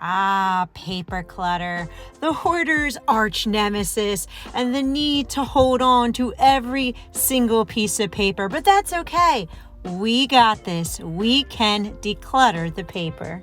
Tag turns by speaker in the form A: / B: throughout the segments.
A: Ah, paper clutter, the hoarder's arch nemesis, and the need to hold on to every single piece of paper. But that's okay. We got this. We can declutter the paper.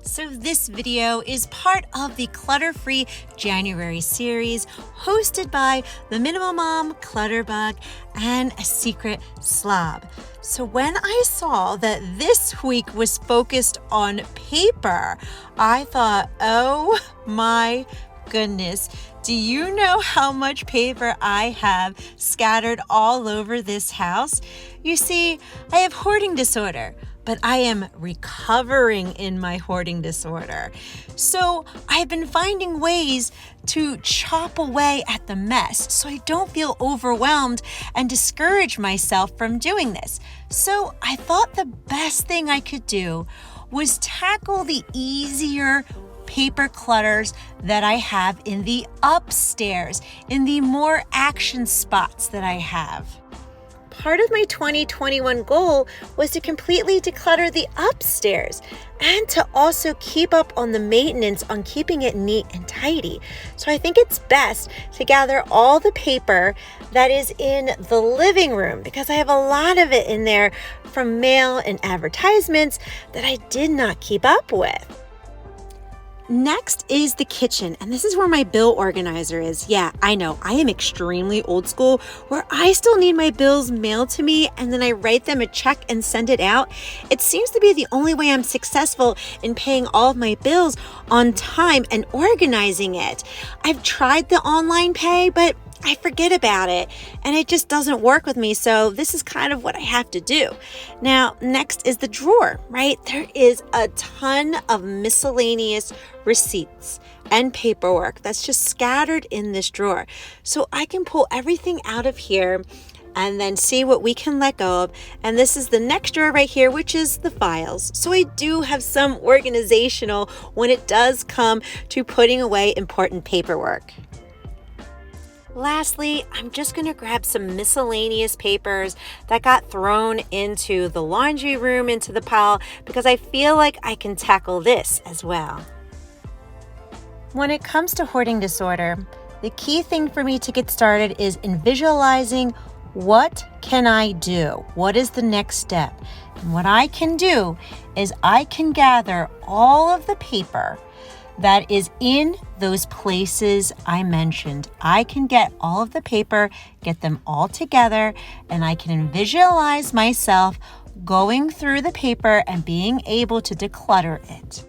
A: So this video is part of the Clutter Free January series hosted by the Minimal Mom, Clutterbug, and a secret slob. So when I saw that this week was focused on paper, I thought, oh my goodness, do you know how much paper I have scattered all over this house? You see, I have hoarding disorder, but I am recovering in my hoarding disorder. So I've been finding ways to chop away at the mess so I don't feel overwhelmed and discourage myself from doing this. So I thought the best thing I could do was tackle the easier paper clutters that I have in the upstairs, in the more action spots that I have. Part of my 2021 goal was to completely declutter the upstairs and to also keep up on the maintenance on keeping it neat and tidy. So I think it's best to gather all the paper that is in the living room because I have a lot of it in there from mail and advertisements that I did not keep up with. Next is the kitchen, and this is where my bill organizer is. Yeah, I know, I am extremely old school where I still need my bills mailed to me and then I write them a check and send it out. It seems to be the only way I'm successful in paying all of my bills on time and organizing it. I've tried the online pay, but I forget about it and it just doesn't work with me. So this is kind of what I have to do. Now, next is the drawer, right? There is a ton of miscellaneous receipts and paperwork that's just scattered in this drawer. So I can pull everything out of here and then see what we can let go of. And this is the next drawer right here, which is the files. So I do have some organizational when it does come to putting away important paperwork. Lastly, I'm just going to grab some miscellaneous papers that got thrown into the laundry room, into the pile, because I feel like I can tackle this as well. When it comes to hoarding disorder, the key thing for me to get started is in visualizing what can I do? What is the next step? And what I can do is I can gather all of the paper that is in those places I mentioned. I can get all of the paper, get them all together, and I can visualize myself going through the paper and being able to declutter it.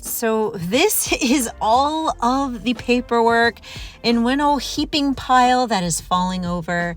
A: So this is all of the paperwork in one old heaping pile that is falling over.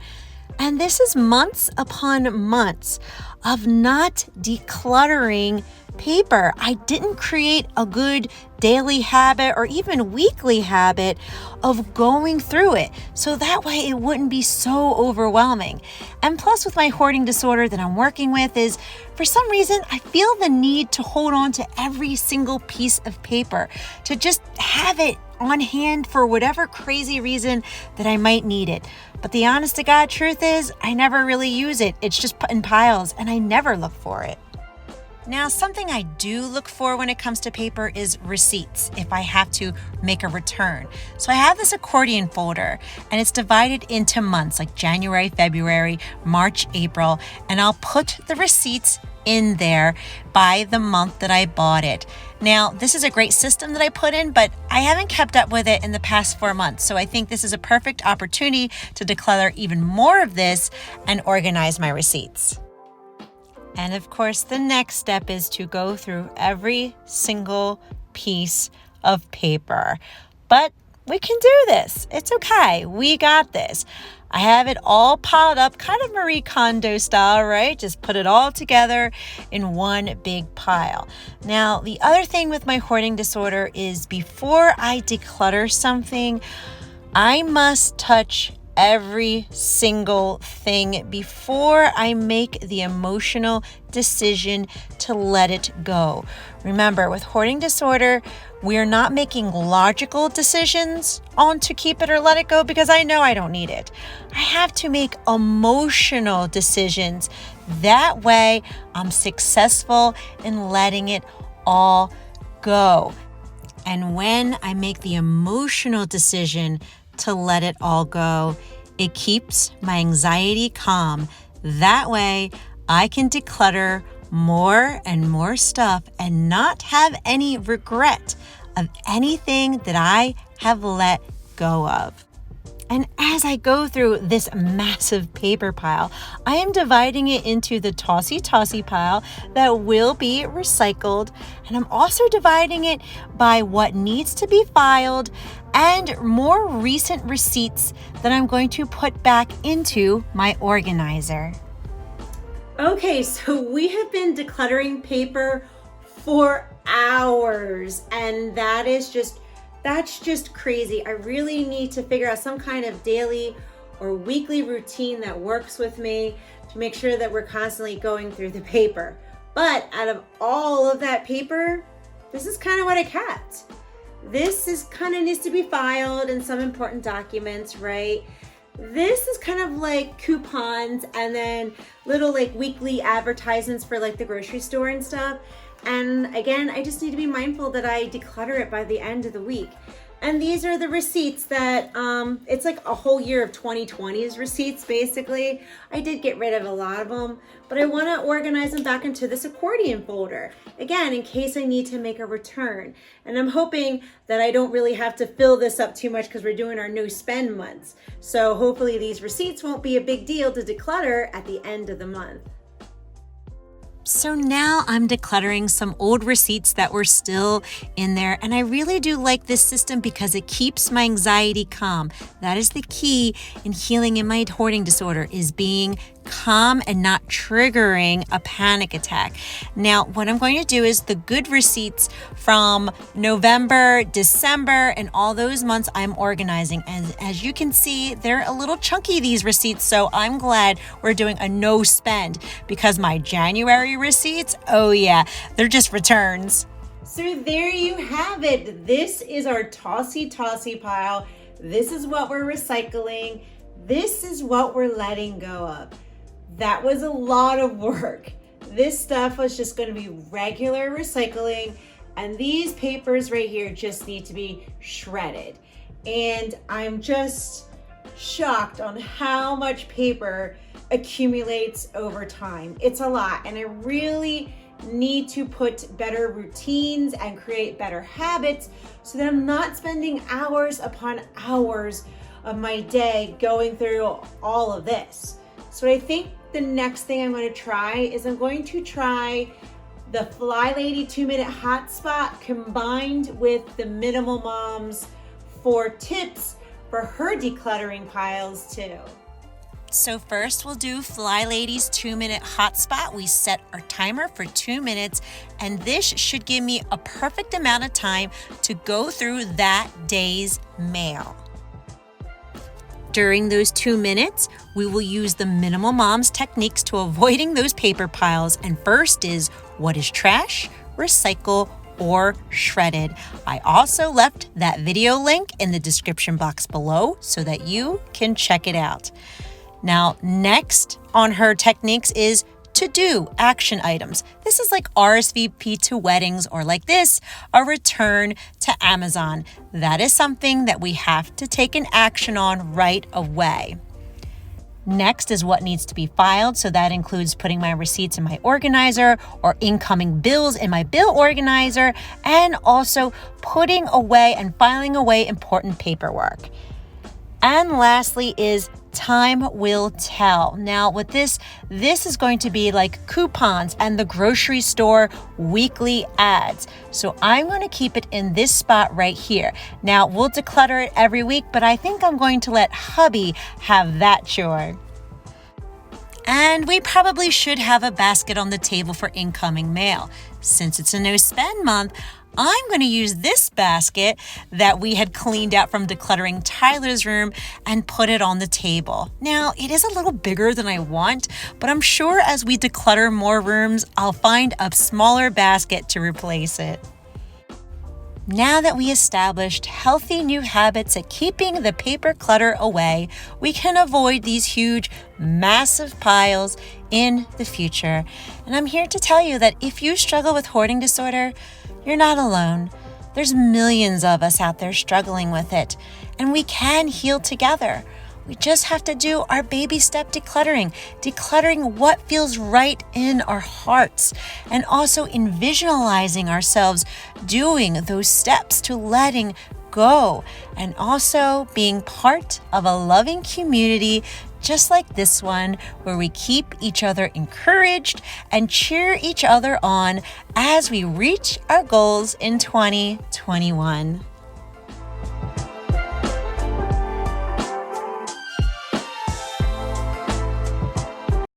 A: And this is months upon months of not decluttering paper. I didn't create a good daily habit or even weekly habit of going through it. So that way it wouldn't be so overwhelming. And plus with my hoarding disorder that I'm working with is for some reason, I feel the need to hold on to every single piece of paper, to just have it on hand for whatever crazy reason that I might need it. But the honest to God truth is I never really use it. It's just put in piles and I never look for it. Now, something I do look for when it comes to paper is receipts if I have to make a return. So I have this accordion folder and it's divided into months like January, February, March, April, and I'll put the receipts in there by the month that I bought it. Now, this is a great system that I put in, but I haven't kept up with it in the past 4 months. So I think this is a perfect opportunity to declutter even more of this and organize my receipts. And of course, the next step is to go through every single piece of paper. But we can do this. It's okay. We got this. I have it all piled up, kind of Marie Kondo style, right? Just put it all together in one big pile. Now, the other thing with my hoarding disorder is before I declutter something, I must touch every single thing before I make the emotional decision to let it go. Remember, with hoarding disorder, we're not making logical decisions on to keep it or let it go because I know I don't need it. I have to make emotional decisions. That way, I'm successful in letting it all go. And when I make the emotional decision to let it all go, it keeps my anxiety calm. That way, I can declutter more and more stuff and not have any regret of anything that I have let go of. And as I go through this massive paper pile, I am dividing it into the tossy pile that will be recycled. And I'm also dividing it by what needs to be filed and more recent receipts that I'm going to put back into my organizer. Okay, so we have been decluttering paper for hours, and that's just crazy. I really need to figure out some kind of daily or weekly routine that works with me to make sure that we're constantly going through the paper. But out of all of that paper, this is kind of what I kept. This is kind of needs to be filed and some important documents, right? This is kind of like coupons and then little like weekly advertisements for like the grocery store and stuff. And again, I just need to be mindful that I declutter it by the end of the week. And these are the receipts that, it's like a whole year of 2020's receipts, basically. I did get rid of a lot of them, but I want to organize them back into this accordion folder. Again, in case I need to make a return. And I'm hoping that I don't really have to fill this up too much because we're doing our no spend months. So hopefully these receipts won't be a big deal to declutter at the end of the month. So now I'm decluttering some old receipts that were still in there. And I really do like this system because it keeps my anxiety calm. That is the key in healing in my hoarding disorder, is being calm and not triggering a panic attack. Now, what I'm going to do is the good receipts from November, December, and all those months I'm organizing. And as you can see, they're a little chunky, these receipts. So I'm glad we're doing a no spend because my January receipts, oh yeah, they're just returns. So there you have it. This is our tossy pile. This is what we're recycling. This is what we're letting go of. That was a lot of work. This stuff was just going to be regular recycling, and these papers right here just need to be shredded. And I'm just shocked on how much paper accumulates over time. It's a lot, and I really need to put better routines and create better habits so that I'm not spending hours upon hours of my day going through all of this. So I think the next thing I'm going to try is I'm going to try the Flylady 2-minute hotspot combined with the Minimal Mom's 4 tips for her decluttering piles too. So first we'll do Flylady's 2-minute hotspot. We set our timer for 2 minutes, and this should give me a perfect amount of time to go through that day's mail. During those 2 minutes, we will use the Minimal Moms techniques to avoiding those paper piles. And first is what is trash, recycle, or shredded. I also left that video link in the description box below so that you can check it out. Now, next on her techniques is to-do action items. This is like RSVP to weddings, or like this, a return to Amazon. That is something that we have to take an action on right away. Next is what needs to be filed. So that includes putting my receipts in my organizer or incoming bills in my bill organizer, and also putting away and filing away important paperwork. And lastly is time will tell. Now with this is going to be like coupons and the grocery store weekly ads. So I'm going to keep it in this spot right here. Now we'll declutter it every week, but I think I'm going to let hubby have that chore. And we probably should have a basket on the table for incoming mail. Since it's a no spend month, I'm going to use this basket that we had cleaned out from decluttering Tyler's room and put it on the table. Now, it is a little bigger than I want, but I'm sure as we declutter more rooms, I'll find a smaller basket to replace it. Now that we established healthy new habits at keeping the paper clutter away, we can avoid these huge, massive piles in the future. And I'm here to tell you that if you struggle with hoarding disorder, you're not alone. There's millions of us out there struggling with it, and we can heal together. We just have to do our baby step decluttering what feels right in our hearts, and also in visualizing ourselves doing those steps to letting go, and also being part of a loving community just like this one, where we keep each other encouraged and cheer each other on as we reach our goals in 2021.